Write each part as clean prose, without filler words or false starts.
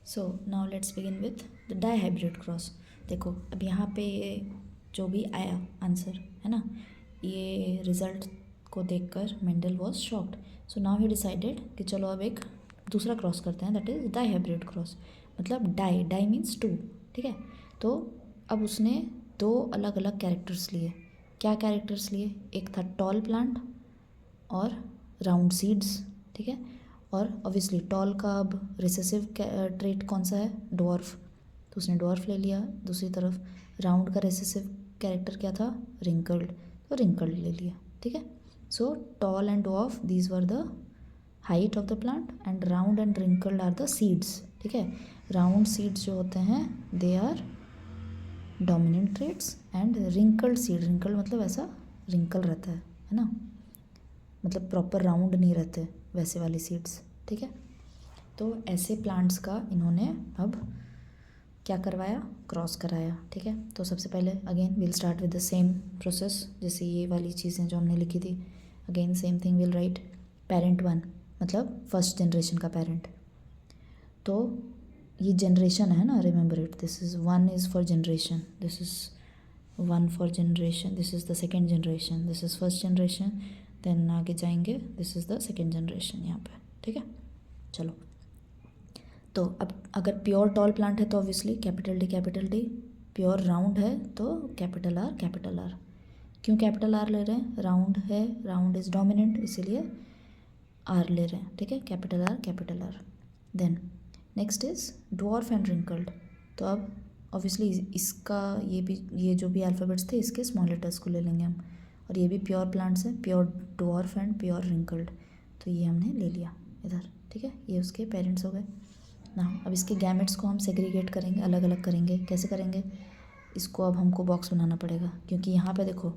So now let's begin with the dihybrid cross. देखो अब यहाँ पे जो भी आया आंसर है ना, ये रिजल्ट को देखकर Mendel was shocked. So now he decided कि चलो अब एक दूसरा क्रॉस करते हैं, दैट इज डाईहाइब्रिड क्रॉस। मतलब डाई, डाई मीन्स टू, ठीक है। तो अब उसने दो अलग अलग कैरेक्टर्स लिए। क्या कैरेक्टर्स लिए? एक था टॉल प्लांट और राउंड सीड्स, ठीक है। और ऑब्वियसली टॉल का अब रिसेसिव ट्रेट कौन सा है? डॉर्फ, तो उसने डॉर्फ ले लिया। दूसरी तरफ राउंड का रिसेसिव कैरेक्टर क्या था? रिंकल्ड, तो रिंकल्ड ले लिया, ठीक है। So tall and dwarf, these were the height of the plant, and round and wrinkled are the seeds, ठीक है। राउंड सीड्स जो होते हैं they are dominant traits, and wrinkled seed, wrinkled मतलब ऐसा रिंकल रहता है ना, मतलब प्रॉपर राउंड नहीं रहते वैसे वाले सीड्स, ठीक है। तो ऐसे प्लांट्स का इन्होंने अब क्या करवाया? क्रॉस कराया, ठीक है। तो सबसे पहले again will start with the same process, जैसे ये वाली चीज़ें जो हमने लिखी थी। Again same thing will write parent one, मतलब फर्स्ट जनरेशन का पेरेंट। तो ये जनरेशन है ना, remember it, this is one is for generation, this is one for generation, this is the second generation, this is first generation, then आगे जाएंगे this is the second generation यहाँ पे, ठीक है। चलो, तो अब अगर प्योर टॉल प्लांट है तो obviously capital D, pure round है तो कैपिटल आर। क्यों कैपिटल आर ले रहे हैं? राउंड है, राउंड इज़ डोमिनेंट, इसीलिए आर ले रहे हैं, ठीक है। Capital R. Then next is dwarf and wrinkled. तो अब ऑब्वियसली इसका ये जो भी अल्फ़ाबेट्स थे इसके स्मॉल लेटर्स को ले लेंगे हम, और ये भी प्योर प्लांट्स हैं, pure dwarf and pure wrinkled, तो ये हमने ले लिया इधर, ठीक है। ये उसके पेरेंट्स हो गए ना। अब इसके गैमेट्स को हम सेग्रीगेट करेंगे, अलग अलग करेंगे। कैसे करेंगे? इसको अब हमको बॉक्स बनाना पड़ेगा, क्योंकि यहाँ पे देखो,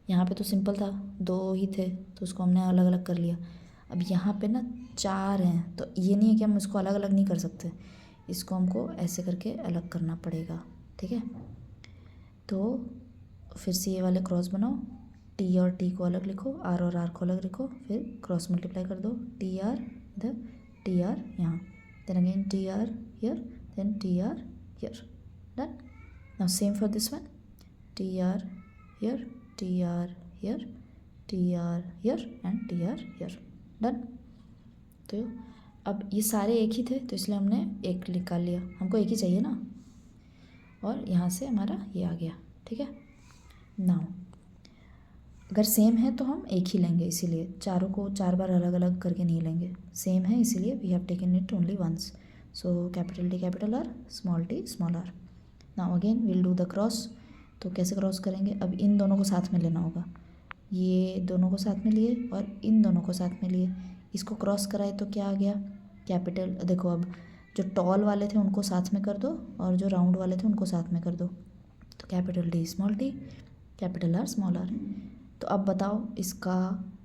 यहाँ पे तो सिंपल था, दो ही थे तो उसको हमने अलग अलग कर लिया। अब यहाँ पे ना चार हैं, तो ये नहीं है कि हम इसको अलग अलग नहीं कर सकते, इसको हमको ऐसे करके अलग करना पड़ेगा, ठीक है। तो फिर से ये वाले क्रॉस बनाओ, टी और टी को अलग लिखो, आर और आर को अलग लिखो, फिर क्रॉस मल्टीप्लाई कर दो, टी आर इधर, टी आर यहाँ, then again T R here, then T R here, done. Now same for this one, T R here, T R here, T R here and T R here, done. तो अब ये सारे एक ही थे तो इसलिए हमने एक निकाल लिया, हमको एक ही चाहिए ना, और यहाँ से हमारा ये आ गया, ठीक है। नाउ अगर सेम है तो हम एक ही लेंगे, इसीलिए चारों को चार बार अलग अलग करके नहीं लेंगे, सेम है इसीलिए we have taken it only once. So capital D capital R, small T small R. Now again will do the cross. तो कैसे क्रॉस करेंगे? अब इन दोनों को साथ में लेना होगा, ये दोनों को साथ में लिए और इन दोनों को साथ में लिए, इसको क्रॉस कराए तो क्या आ गया? कैपिटल, देखो अब जो टॉल वाले थे उनको साथ में कर दो और जो राउंड वाले थे उनको साथ में कर दो, तो capital D small T, capital R small R. तो अब बताओ इसका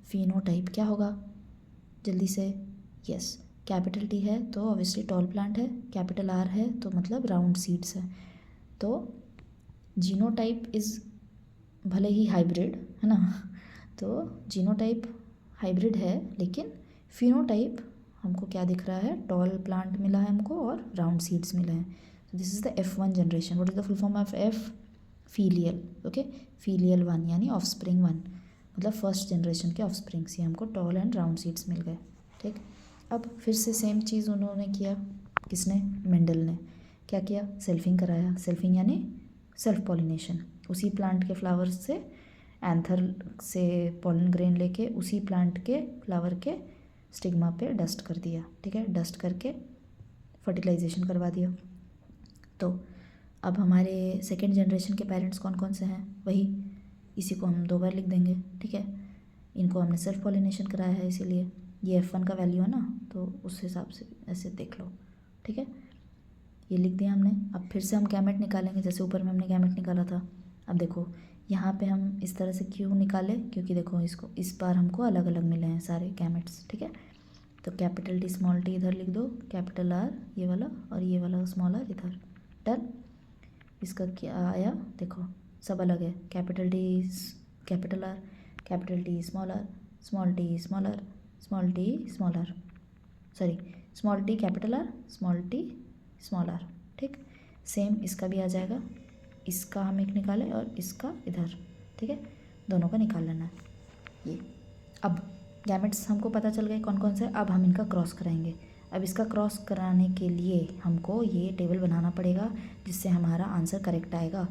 फिनोटाइप क्या होगा? जल्दी से। यस, कैपिटल टी है तो ऑब्वियसली टॉल प्लांट है, कैपिटल आर है तो मतलब राउंड सीड्स है। तो जीनोटाइप इज़ भले ही हाइब्रिड है ना, तो जीनोटाइप हाइब्रिड है, लेकिन फिनोटाइप हमको क्या दिख रहा है? टॉल प्लांट मिला है हमको और राउंड सीड्स मिले हैं। तो this is the F1 generation. What is the full form of F? Filial, okay, filial one यानी ऑफस्प्रिंग वन, मतलब फर्स्ट जनरेशन के ऑफस्प्रिंग्स, ये हमको टॉल एंड राउंड सीड्स मिल गए, ठीक। अब फिर से सेम चीज़ उन्होंने किया, किसने? मेंडल ने क्या किया? सेल्फिंग कराया। सेल्फिंग यानी सेल्फ पॉलिनेशन, उसी प्लांट के फ्लावर्स से एंथर से पॉलन ग्रेन लेके उसी प्लांट के फ्लावर के स्टिग्मा पे डस्ट कर दिया, ठीक है, डस्ट करके फर्टिलाइजेशन करवा दिया। तो अब हमारे सेकेंड जनरेशन के पेरेंट्स कौन कौन से हैं? वही, इसी को हम दो बार लिख देंगे, ठीक है। इनको हमने सेल्फ पॉलिनेशन कराया है, इसीलिए ये F1 का वैल्यू है ना, तो उस हिसाब से ऐसे देख लो, ठीक है। ये लिख दिया हमने। अब फिर से हम गैमेट निकालेंगे, जैसे ऊपर में हमने गैमेट निकाला था। अब देखो यहाँ पे हम इस तरह से क्यों निकाले? क्योंकि देखो इसको इस बार हमको अलग अलग मिले हैं सारे गैमेट्स, ठीक है। तो कैपिटल टी स्मॉल टी इधर लिख दो, कैपिटल आर ये वाला और ये वाला स्मॉल आर इधर, डन। इसका क्या आया? देखो सब अलग है, capital T capital R, capital T small R, small T small R, small T small R, sorry small T capital R, small T small R, ठीक। सेम इसका भी आ जाएगा, इसका हम एक निकालें और इसका इधर, ठीक है, दोनों का निकाल लेना है ये। अब गैमेट्स हमको पता चल गए कौन कौन से, अब हम इनका क्रॉस कराएंगे। अब इसका क्रॉस कराने के लिए हमको ये टेबल बनाना पड़ेगा जिससे हमारा आंसर करेक्ट आएगा।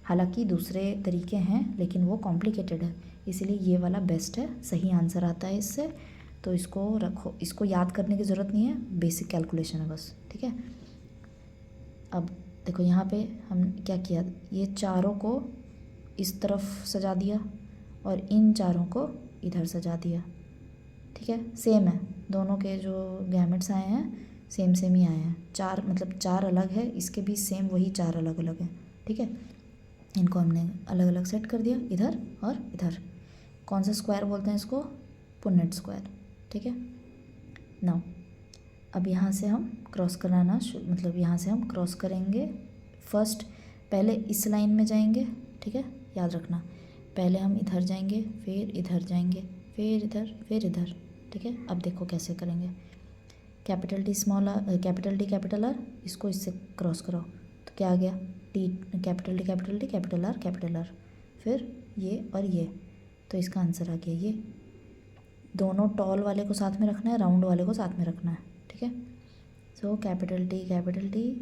हालांकि दूसरे तरीके हैं लेकिन वो कॉम्प्लिकेटेड है, इसीलिए ये वाला बेस्ट है, सही आंसर आता है इससे। तो इसको रखो, इसको याद करने की ज़रूरत नहीं है, बेसिक कैलकुलेशन है बस, ठीक है। अब देखो यहाँ पे हम क्या किया, ये चारों को इस तरफ सजा दिया और इन चारों को इधर सजा दिया, ठीक है। सेम है, दोनों के जो गैमेट्स आए हैं सेम सेम ही आए हैं। चार मतलब चार अलग है, इसके भी सेम वही चार अलग अलग हैं, ठीक है। इनको हमने अलग अलग सेट कर दिया, इधर और इधर। कौन सा स्क्वायर बोलते हैं इसको, पुन्नेट स्क्वायर, ठीक है। नाउ अब यहाँ से हम क्रॉस कराना मतलब यहाँ से हम क्रॉस करेंगे। फर्स्ट पहले इस लाइन में जाएंगे, ठीक है, याद रखना। पहले हम इधर जाएंगे, फिर इधर जाएंगे, फिर इधर, फिर इधर, ठीक है। अब देखो कैसे करेंगे, capital T small R, capital T capital R, इसको इससे क्रॉस कराओ तो क्या आ गया, T capital T capital T capital R, फिर ये और ये, तो इसका आंसर आ गया ये। दोनों टॉल वाले को साथ में रखना है, राउंड वाले को साथ में रखना है, ठीक है। So capital T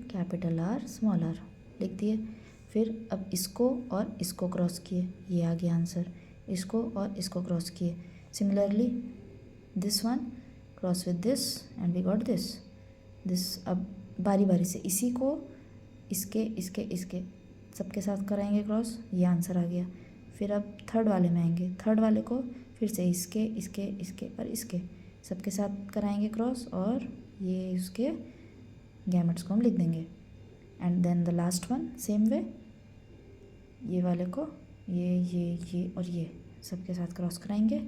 capital R small R लिख दिए। फिर अब इसको और इसको क्रॉस किए, ये आ गया आंसर। इसको और इसको क्रॉस किए, similarly this one cross with this and we got this. अब बारी बारी से इसी को इसके इसके इसके सबके साथ कराएंगे क्रॉस, ये आंसर आ गया। फिर अब थर्ड वाले में आएंगे, थर्ड वाले को फिर से इसके इसके इसके और इसके सबके साथ कराएंगे क्रॉस, और ये उसके गैमेट्स को हम लिख देंगे। And then the last one same way, ये वाले को ये और ये सबके साथ क्रॉस कराएंगे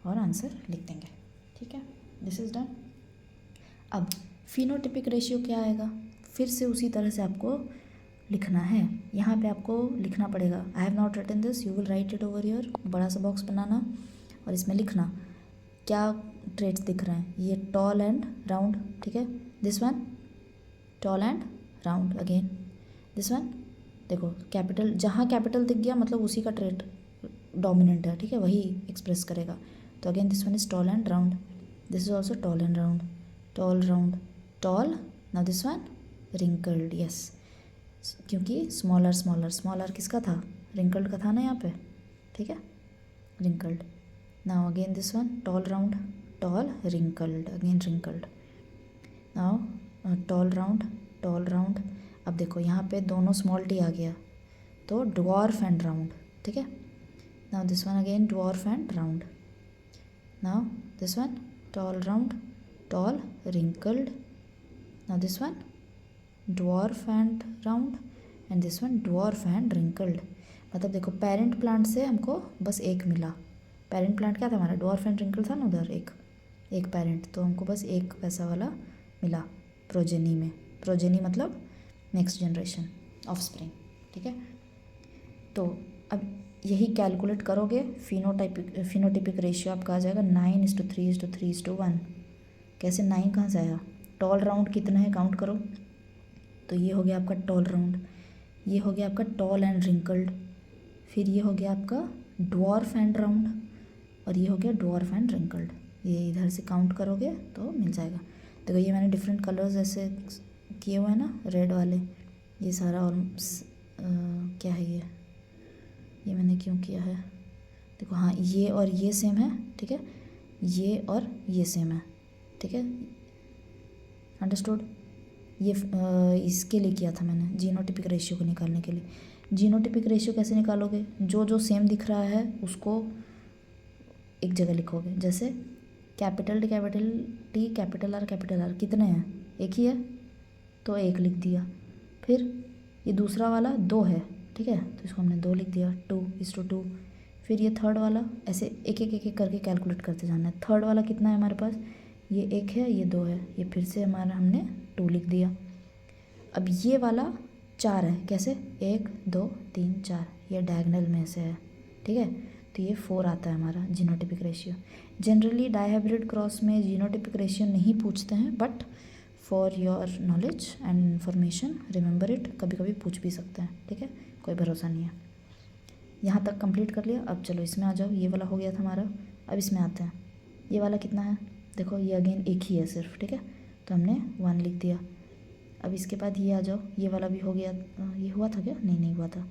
और आंसर लिख देंगे, ठीक है। This is done. अब फिनोटिपिक रेशियो क्या आएगा, फिर से उसी तरह से आपको लिखना है। यहाँ पे आपको लिखना पड़ेगा, I have not written this, you will write it over your. बड़ा सा बॉक्स बनाना और इसमें लिखना क्या ट्रेड्स दिख रहे हैं। ये टॉल एंड राउंड, ठीक है, this one toll and round, again this one. देखो कैपिटल, जहाँ कैपिटल दिख गया मतलब उसी का ट्रेड डोमिनेंट है, ठीक है, वही एक्सप्रेस करेगा। तो again this one is tall and round, this is also tall and round, tall round tall. Now this one wrinkled, yes, क्योंकि स्मॉलर किसका था, रिंकल्ड का था ना यहाँ पे, ठीक है, wrinkled. Now again this one tall round, tall wrinkled, again wrinkled. Now tall round. अब देखो यहाँ पे दोनों स्मॉल टी आ गया तो ड्वार्फ एंड राउंड, ठीक है। Now this one again dwarf and round. Now this one tall round, tall wrinkled. Now this one dwarf and round and this one dwarf and wrinkled. मतलब देखो parent plant से हमको बस एक मिला, parent plant क्या था हमारा, ड्वार्फ एंड रिंकल्ड था ना उधर, एक पेरेंट, तो हमको बस एक पैसा वाला मिला प्रोजेनी में। प्रोजेनी मतलब नेक्स्ट जनरेशन, ऑफस्प्रिंग, ठीक है। तो अब यही कैलकुलेट करोगे, फिनोटिपिक रेशियो आपका आ जाएगा 9:3:3:1। कैसे 9 कहाँ से आया, टॉल राउंड कितना है काउंट करो, तो ये हो गया आपका टॉल राउंड, ये हो गया आपका टॉल एंड रिंकल्ड, फिर ये हो गया आपका ड्वार्फ एंड राउंड, और ये हो गया ड्वार्फ एंड रिंकल्ड। ये इधर से काउंट करोगे तो मिल जाएगा। देखो ये मैंने डिफरेंट कलर्स ऐसे किए हुए हैं ना, रेड वाले, ये सारा। और क्या है ये मैंने क्यों किया है, देखो हाँ, ये और ये सेम है, ठीक है, ये और ये सेम है, ठीक है, अंडरस्टूड। ये इसके लिए किया था मैंने, जीनोटिपिक रेशियो को निकालने के लिए। जीनोटिपिक रेशियो कैसे निकालोगे, जो सेम दिख रहा है उसको एक जगह लिखोगे। जैसे कैपिटल टी कैपिटल आर कितने हैं, एक ही है तो एक लिख दिया। फिर ये दूसरा वाला 2 है, ठीक है, तो इसको हमने 2 लिख दिया, 2:2। फिर ये थर्ड वाला ऐसे एक एक करके कैलकुलेट करते जाना है। थर्ड वाला कितना है हमारे पास, ये 1 है, ये 2 है, ये फिर से हमारा हमने 2 लिख दिया। अब ये वाला 4 है, कैसे 1 2 3 4, ये डायगोनल में से है, ठीक है, तो ये 4 आता है हमारा genotypic ratio. Generally dihybrid cross में जीनोटिपिक रेशियो नहीं पूछते हैं, but for your knowledge and information, remember it, कभी कभी पूछ भी सकते हैं, ठीक है, कोई भरोसा नहीं है। यहाँ तक कंप्लीट कर लिया। अब चलो इसमें आ जाओ, ये वाला हो गया था हमारा। अब इसमें आते हैं, ये वाला कितना है, देखो ये अगेन एक ही है सिर्फ, ठीक है, तो हमने 1 लिख दिया। अब इसके बाद ये आ जाओ, ये वाला भी हो गया, ये हुआ था क्या, नहीं नहीं हुआ था।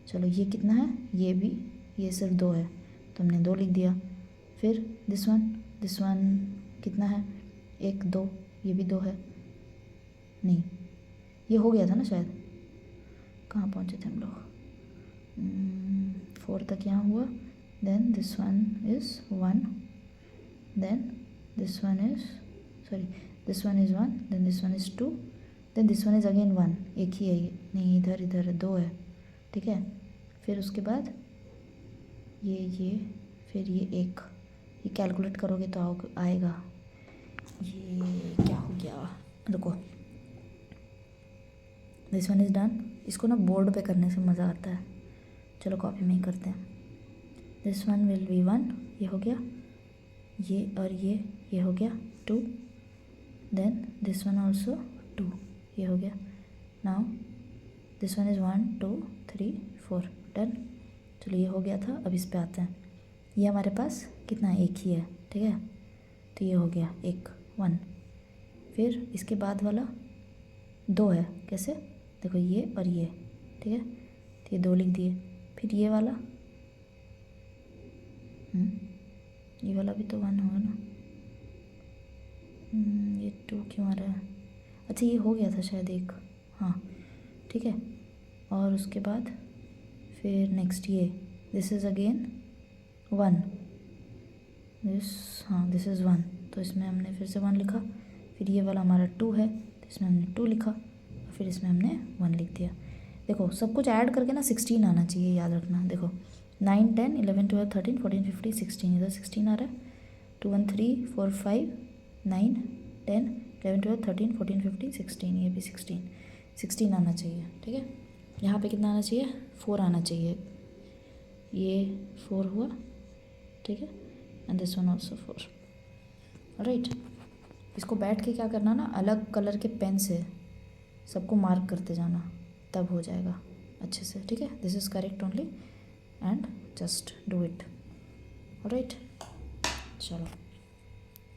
चलो ये कितना है, ये भी, ये सिर्फ 2 है तो हमने 2 लिख दिया। फिर दिस वन कितना है, 1 2, ये भी 2 है, नहीं ये हो गया था ना शायद, कहाँ पहुँचे थे हम लोग, 4 तक यहाँ हुआ। Then this one is 1, then this one is, sorry this one is 1, then this one is 2, then this one is again 1, एक ही है ये, नहीं इधर 2 है, ठीक है। फिर उसके बाद ये फिर ये 1, ये कैलकुलेट करोगे तो आएगा, ये क्या हो गया, रुको, दिस वन इज़ डन। इसको ना बोर्ड पे करने से मज़ा आता है, चलो कॉपी में ही करते हैं। दिस वन विल बी 1, ये हो गया, ये और ये हो गया 2, देन दिस वन ऑल्सो 2, ये हो गया। Now this one is 1 2 3 4, done. चलो ये हो गया था। अब इस पे आते हैं, ये हमारे पास कितना है, एक ही है, ठीक है, तो ये हो गया 1। फिर इसके बाद वाला 2 है, कैसे, देखो ये और ये, ठीक है, तो ये 2 लिख दिए। फिर ये वाला भी तो 1 होगा ना, ये 2 क्यों आ रहा है, अच्छा ये हो गया था शायद 1, हाँ ठीक है। और उसके बाद फिर नेक्स्ट ये, this is again 1, this is 1, तो इसमें हमने फिर से 1 लिखा। फिर ये वाला हमारा 2 है तो इसमें हमने 2 लिखा, और फिर इसमें हमने 1 लिख दिया। देखो सब कुछ ऐड करके ना 16 आना चाहिए, याद रखना। देखो 9 10 11 12 13 14 15 16, इधर 16 आ रहा है, 2 1 3 4 5 9 10 11 12 13 14 15 16, ये भी 16 आना चाहिए, ठीक है। यहाँ पे कितना आना चाहिए, 4 आना चाहिए, ये 4 हुआ, ठीक है, and this one also 4, right. इसको बैठ के क्या करना ना, अलग कलर के पेन से सबको मार्क करते जाना, तब हो जाएगा अच्छे से, ठीक है। This is correct only and just do it, right. चलो।